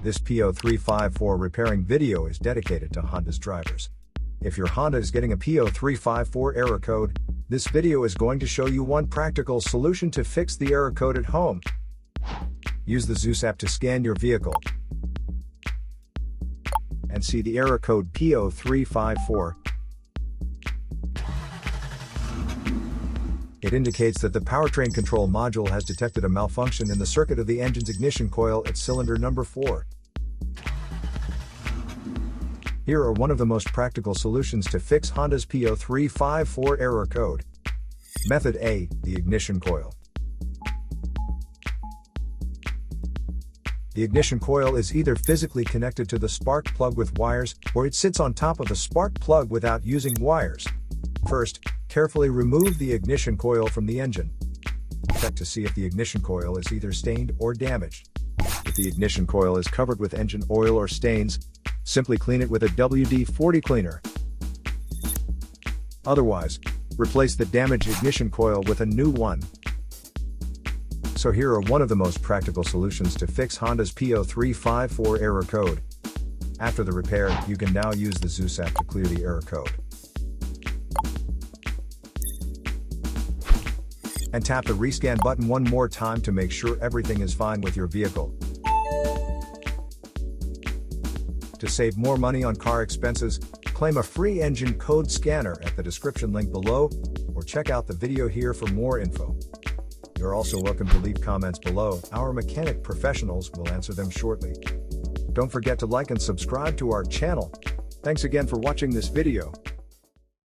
This P0354 repairing video is dedicated to Honda's drivers. If your Honda is getting a P0354 error code, this video is going to show you one practical solution to fix the error code at home. Use the Zeus app to scan your vehicle and see the error code P0354. It indicates that the Powertrain Control Module has detected a malfunction in the circuit of the engine's ignition coil at cylinder number 4. Here are one of the most practical solutions to fix Honda's P0354 error code. Method A, the ignition coil. The ignition coil is either physically connected to the spark plug with wires, or it sits on top of the spark plug without using wires. First, carefully remove the ignition coil from the engine. Check to see if the ignition coil is either stained or damaged. If the ignition coil is covered with engine oil or stains, simply clean it with a WD-40 cleaner. Otherwise, replace the damaged ignition coil with a new one. So here are one of the most practical solutions to fix Honda's P0354 error code. After the repair, you can now use the Zeus app to clear the error code. And tap the rescan button one more time to make sure everything is fine with your vehicle. To save more money on car expenses, claim a free engine code scanner at the description link below, or check out the video here for more info. You're also welcome to leave comments below. Our mechanic professionals will answer them shortly. Don't forget to like and subscribe to our channel. Thanks again for watching this video.